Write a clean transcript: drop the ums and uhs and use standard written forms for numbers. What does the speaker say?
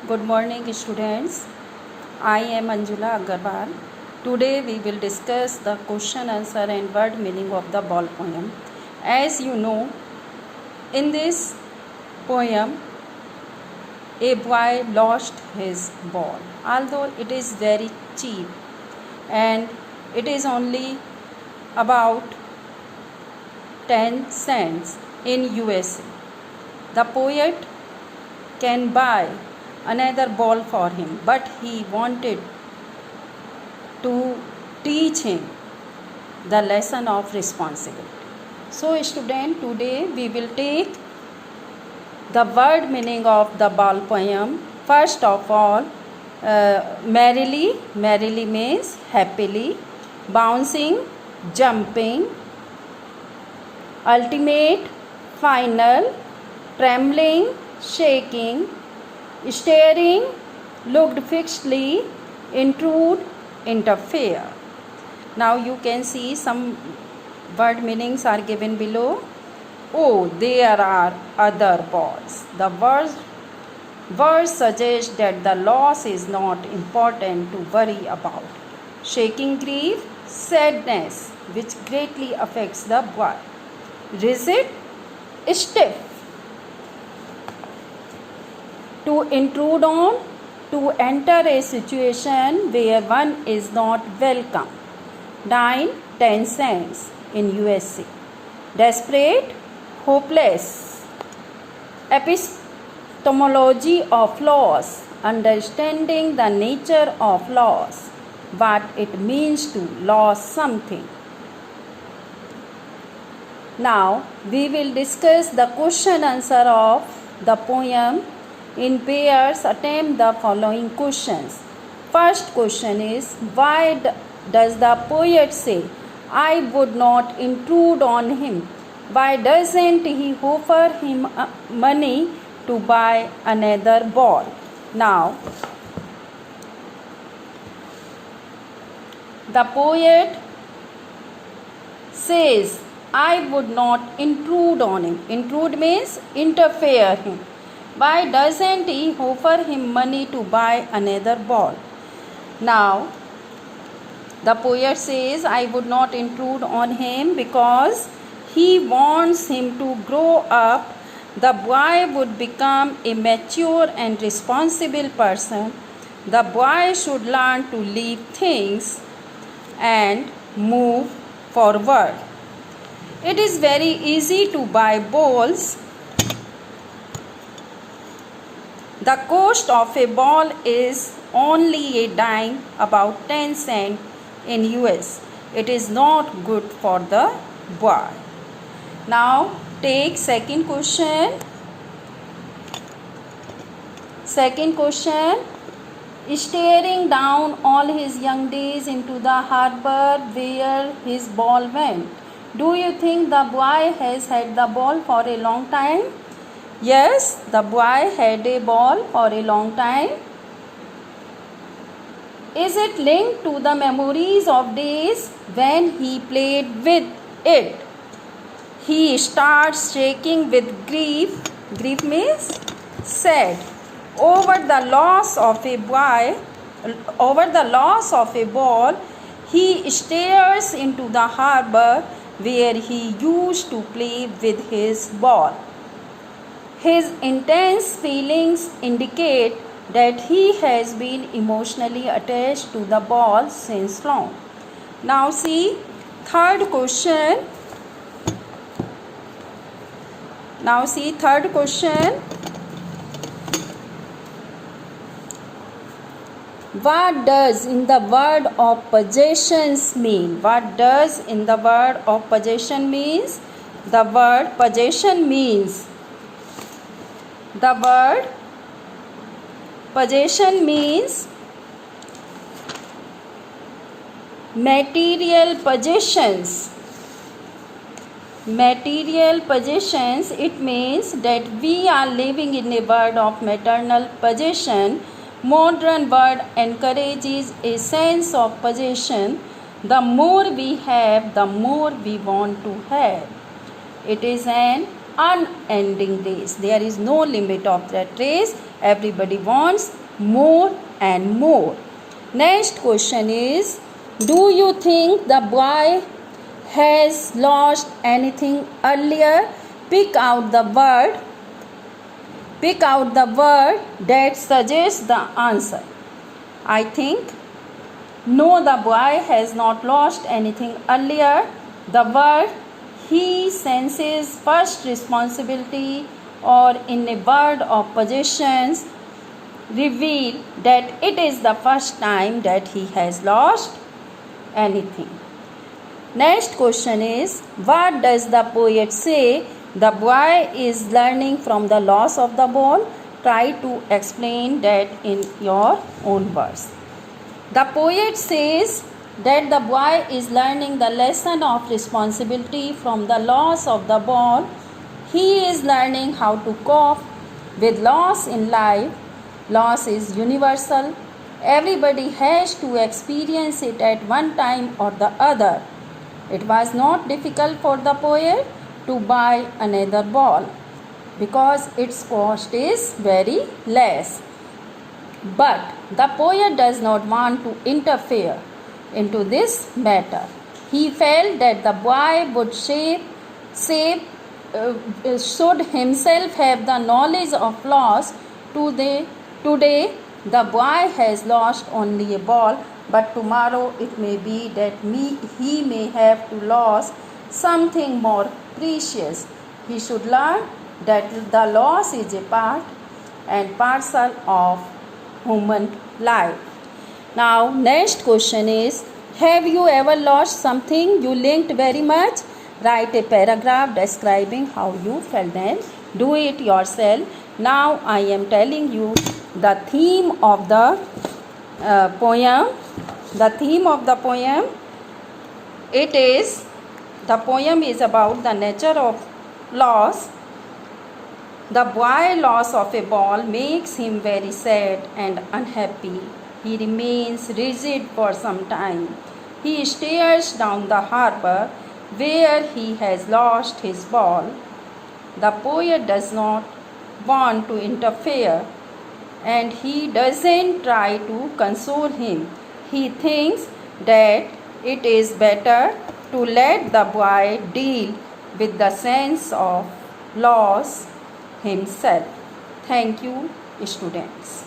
Good morning, students. I am Anjula Agarwal. Today we will discuss the question, answer, and word meaning of the ball poem. As you know, in this poem, a boy lost his ball. Although it is very cheap and it is only about 10 cents in USA. The poet can buy another ball for him, but he wanted to teach him the lesson of responsibility. So student, today we will take the word meaning of the ball poem. First of all, merrily. Merrily means happily. Bouncing, jumping. Ultimate, final. Trembling, shaking. Staring, looked fixedly. Intrude, interfere. Now you can see some word meanings are given below. Oh, there are other balls. The words suggest that the loss is not important to worry about. Shaking grief, sadness, which greatly affects the boy. Rigid, stiff. To intrude on, to enter a situation where one is not welcome. 10 cents in USA. Desperate, hopeless. Epistemology of loss, understanding the nature of loss, what it means to lose something. Now we will discuss the question answer of the poem. In pairs, attempt the following questions. First question is, why does the poet say, I would not intrude on him? Why doesn't he offer him money to buy another ball? Now, the poet says, I would not intrude on him. Intrude means interfere him. Why doesn't he offer him money to buy another ball? Now, the poet says, I would not intrude on him because he wants him to grow up. The boy would become a mature and responsible person. The boy should learn to leave things and move forward. It is very easy to buy balls. The cost of a ball is only a dime, about 10 cents in US. It is not good for the boy. Now take second question. Second question. Staring down all his young days into the harbor where his ball went. Do you think the boy has had the ball for a long time? Yes, the boy had a ball for a long time. Is it linked to the memories of days when he played with it? He starts shaking with grief. Grief means sad. Over the loss of a ball, he stares into the harbor where he used to play with his ball. His intense feelings indicate that he has been emotionally attached to the ball since long. Now see third question. What does in the word of possessions mean? What does in the word of possession means? The word possession means material possessions. Material possessions, it means that we are living in a world of material possession. Modern world encourages a sense of possession. The more we have, the more we want to have. It is an unending race. There is no limit of that race. Everybody wants more and more. Next question is, do you think the boy has lost anything earlier? Pick out the word that suggests the answer. I think no, the boy has not lost anything earlier. The word he senses first responsibility, or in a word of possessions, reveal that it is the first time that he has lost anything. Next question is, what does the poet say the boy is learning from the loss of the ball? Try to explain that in your own words. The poet says that the boy is learning the lesson of responsibility from the loss of the ball. He is learning how to cope with loss in life. Loss is universal. Everybody has to experience it at one time or the other. It was not difficult for the poet to buy another ball because its cost is very less. But the poet does not want to interfere into this matter. He felt that the boy would should himself have the knowledge of loss. Today, the boy has lost only a ball, but tomorrow it may be that he may have to lose something more precious. He should learn that the loss is a part and parcel of human life. Now, next question is, have you ever lost something you linked very much? Write a paragraph describing how you felt then. Do it yourself. Now, I am telling you the theme of the poem. The theme of the poem, the poem is about the nature of loss. The boy's loss of a ball makes him very sad and unhappy. He remains rigid for some time. He stares down the harbor where he has lost his ball. The poet does not want to interfere, and he doesn't try to console him. He thinks that it is better to let the boy deal with the sense of loss himself. Thank you, students.